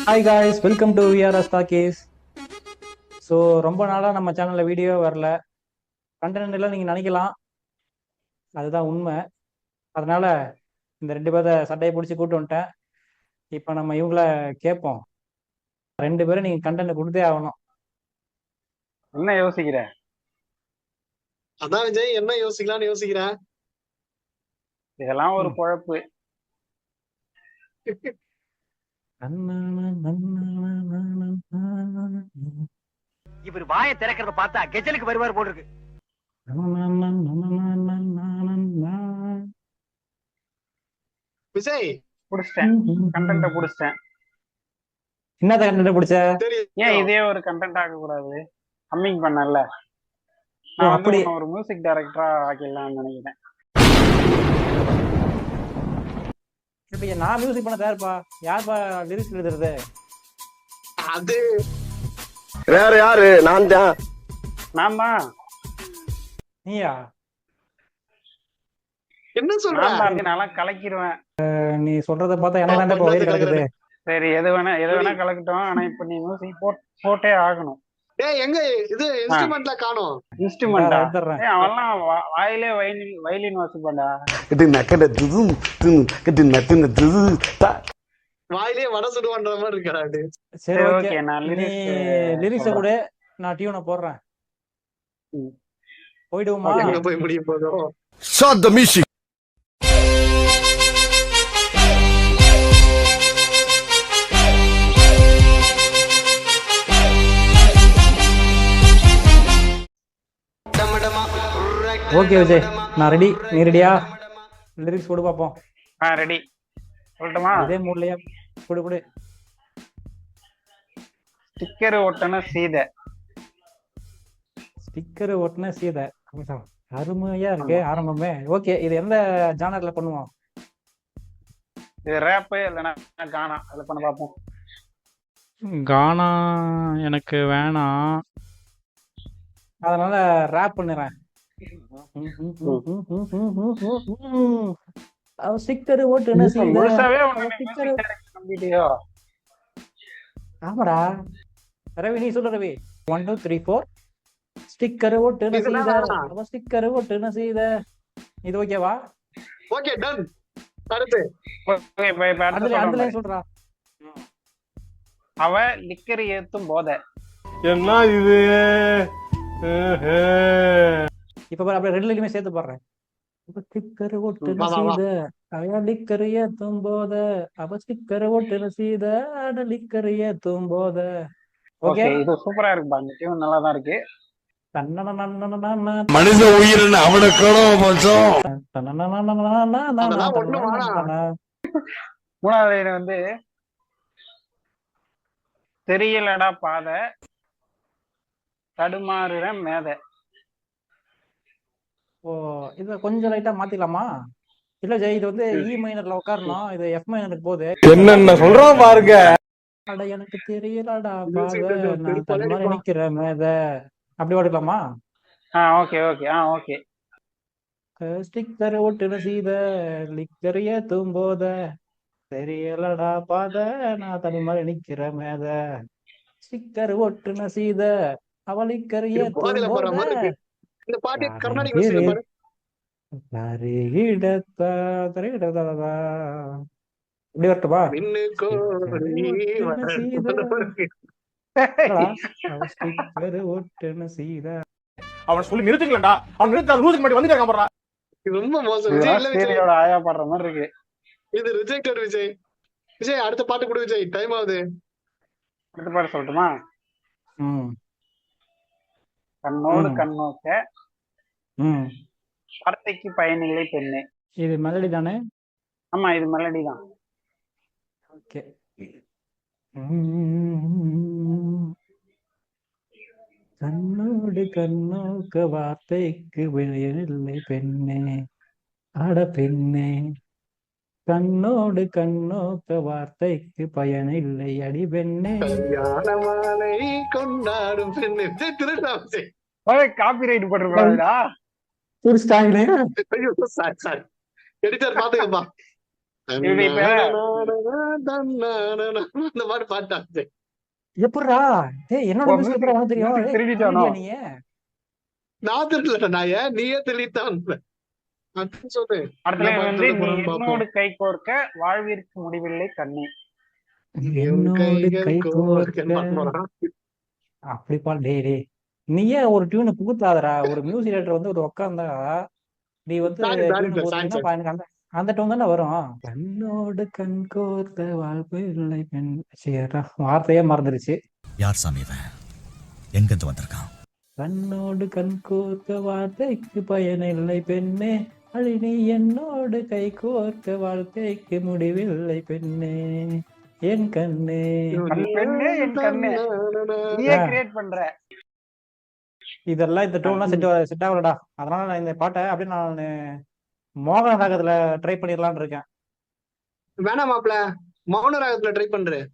Hi guys, welcome to VRS talkies. So ரொம்ப நாளாக நம்ம சேனலில் வீடியோ வரல, கண்டென்ட் எல்லாம் நீங்கள் நினைக்கலாம், அதுதான் உண்மை. அதனால இந்த 2 பேரை சட்டையை பிடிச்சி கூப்பிட்டு வந்துட்டேன். இப்போ நம்ம இவங்கள கேட்போம். 2 பேரும் நீங்கள் கண்டென்ட் கொடுத்தே ஆகணும். என்ன யோசிக்கிற? அதான் விஜய், என்ன யோசிக்கலாம்னு யோசிக்கிறேன். இதெல்லாம் ஒரு குழப்பு. இவர் வாயை திறக்கிறத பார்த்தா கெஜலுக்கு வருவார் போல இருக்கு. விஜய் புடிச்சிட்டேன், கண்டென்ட்ட புடிச்சிட்டேன். என்னத்த கண்டென்ட் பிடிச்ச? ஏன் இதே ஒரு கண்டென்ட் ஆக கூடாது? ஹம்மிங் பண்ணல, நான் வந்து அப்படி உன்னை ஒரு மியூசிக் டைரக்டரா ஆக்கிடலாம்னு நினைக்கிறேன். இப்ப நான் மியூசிக் பண்ண தயார்ப்பா. யார்ப்பா லிரிக்ஸ் எழுதுறது? அது வேற யாரு? நான் தான். நான் தான். நீயா? என்ன சொல்ற? நான் தான், நல்லா கலக்கிடுவேன். நீ சொல்றத பார்த்தா எனக்கு தான் இப்ப வயிறு கிடக்குது. சரி, எது வேணா கலக்கட்டும். ஆனா இப்ப நீ மியூசிக் போட்டே ஆகணும். ஏய், எங்க இது இன்ஸ்ட்ருமெண்ட்ல காணோம்? இன்ஸ்ட்ருமெண்டா? எடுத்துடுறேன். அவன்லாம் வாயிலே வயலின் வாசிப்பான்டா. வாயிலே வடை சுடுவான்ற மாதிரி இருக்காது. சரி, சரி, ஓகே. ஓகே, நான் நீ லிரிக்ஸ கூட நான் டியூனை போடுறேன். ம். போயிடுவோமா? எங்க போய் முடிய போதும். Shut the music. Okay Vijay, நான் ரெடி. நீ ரெடியா? லிரிக்ஸ் போடு பாப்போம். ரெடி. சொல்லட்டுமா? இதே மூட்லயா? கொடு கொடு. ஸ்டிக்கர் ஒட்டன சீதை. ஸ்டிக்கர் ஒட்டின சீதை. அருமையா இருக்கு ஆரம்பமே. ஓகே, இது எந்த ஜானர்ல பண்ணுவோம்? இது ரேப்பு இல்லைன்னா கானா, அதை பண்ண பார்ப்போம். கானா எனக்கு வேணாம், அதனால ரேப் பண்ணுறேன். ஸ்டிக்கர் ஓட்டுன சீதை. முழுசாவே ஸ்டிக்கர். நம்பிட்டியோ? ஆமாடா ரவி, நீ சொல்லு ரவி. 1 2 3 4. ஸ்டிக்கர் ஓட்டுன சீதை. அவ ஸ்டிக்கர் ஓட்டுன சீதை. இது ஓகேவா? Okay, ton. அடுத்து ஓகே, இப்ப அடுத்து அதுல சொல்றேன் பாரு. சொல்றா. அவ லிக்கர் ஏத்தும் போத. என்ன இது? இப்ப பாரு, அப்படியே 2லயுமே சேர்த்து பாடுறேன். அவ ஸ்டிக்கர் ஓட்டுன வா, வா, வா. சீதை. அவ லிக்கர் ஏத்தும் போத. அவ ஸ்டிக்கர் ஓட்டுன சீதை. அட லிக்கர் ஏத்தும் போத. ஓகே. ஓகே, இது சூப்பரா இருக்குப்பா. இந்த டியூன் நல்லா தான் இருக்கு. மனித உயிரின் அவனுக்கணும் கொஞ்சம். அதெல்லாம் ஒண்ணும் வேணாம். மூணாவது line வந்து தெரியலடா பாத தடுமாறுற மேத. ஓ, இத கொஞ்சம் லைட்டா மாத்திக்கலாமா? இல்ல ஜெய், இது வந்து இ மைனர்ல உட்காரணும், இது எஃப் மைனருக்கு போகுது. என்னென்ன சொல்றோம் பாருங்க. அட எனக்கு தெரியலடா பாத, நான் தன்மா நினைக்கிற மேத. அப்படி ஓடிக்கலாமா? Okay okay okay. ஸ்டிக்கர் ஓட்டுன சீத, லிக்கர் ஏத்தும் போத. தெரியலடா பாத, நான் தனிமா நிக்கிற மேத. ஸ்டிக்கர் ஒட்டுன சீத, அவ லிக்கர் ஏத்தும் போதையில போற மாதிரி போத. இருக்கு. இந்த பாட்டு கர்நாடிக் மியூசிக்ல பாரு. இப்படி வரட்டுமா? மின்னு கோடி ஸ்டிக்கர் ஒட்டுன சீத. அவன் சொல்லி நிறுத்துங்களா? அவன் நிறுத்த ரூலுக்கு முன்னாடி வந்துட்டாங்க பாறா. இது ரொம்ப மோசம் விஜய். இல்ல விஜய், சீரியோட ஆயா பாடுற மாதிரி இருக்கு. இது ரிஜெக்டட் விஜய். விஜய், அடுத்த பாட்டு கொடு விஜய், டைம் ஆகுது. அடுத்த பாட்டு சொல்லட்டுமா? ம் கண்ணோடு ம். கண்ணோக்க ம் வார்த்தைக்கு பயனில்லை பெண்ணே. இது மெலடி தானே? ஆமா, இது மெலடி தான். ஓகே. கண்ணோடு கண்ணோக்க வார்த்தைக்கு பயனில்லை பெண்ணே. அட பெண்ணே, கண்ணோடு கண்ணோக்க வார்த்தைக்கு பயனில்லை அடி பெண்ணே. கல்யாண மாலை கொண்டாடும் பெண்ணு. விஜய், திருடா விஜய். காப்பி ரைட் போட்டுருப்பாடா. புடிச்சிட்டாங்களே. ஐயோ, சாரி சாரி. எடிட்டர் பாத்துக்கப்பா. அந்த மாதிரி பாட்டாச்சு. எப்படிடா டேய் என்னோட உன் மியூசிக் எப்படி உனக்கு தெரியும்? music ஏய், திருடிட்டானோ? திருடியா நீ? நான் தெரியல நாய, நீயே தெளித்தான் சொல்லு. அடுத்த line வந்து என்ன நீ பாட்டுல போறான்னு என்னோடு கை கோர்க்க வாழ்விற்கு முடிவில்லை கண்ணே. என்னோடு கை கோர்க்க போறான். அப்படிப்பா டேய் டேய் நீயே ஒரு டியூனை புகுத்தாதடா. ஒரு மியூசிக் டைரக்டர் வந்து ஒரு உட்காந்தா நீ வந்து Sorry, sorry, டியூனை sir, sorry, போட்டீங்கன்னா sir. எனக்கு அந்த டோன் தானே வரும். கண்ணோடு கண் கோர்த்த வாழ்வு இல்லை பெண். சரிடா வார்த்தையே மறந்துருச்சு. யார் சாமி இவன்? எங்கிருந்து வந்திருக்கான்? கண்ணோடு கண் கோர்த்த வார்த்தைக்கு பயனில்லை பெண்ணே, அழி நீ என்னோடு கை கோர்த்த வாழ்க்கைக்கு முடிவில்லை பெண்ணே, என் கண்ணே. கண் பெண்ணே என் கண்ணே. நீயே கிரியேட் பண்ற. இதெல்லாம் இந்த டோன்லாம் செட் ஆகலடா. அதனால நான் இந்த பாட்டை அப்படியே நான் மோகன ராகத்துல ட்ரை பண்ணிடலான்னு இருக்கேன். வேணாம் மாப்ள, மௌன ராகத்துல ட்ரை பண்றேன்.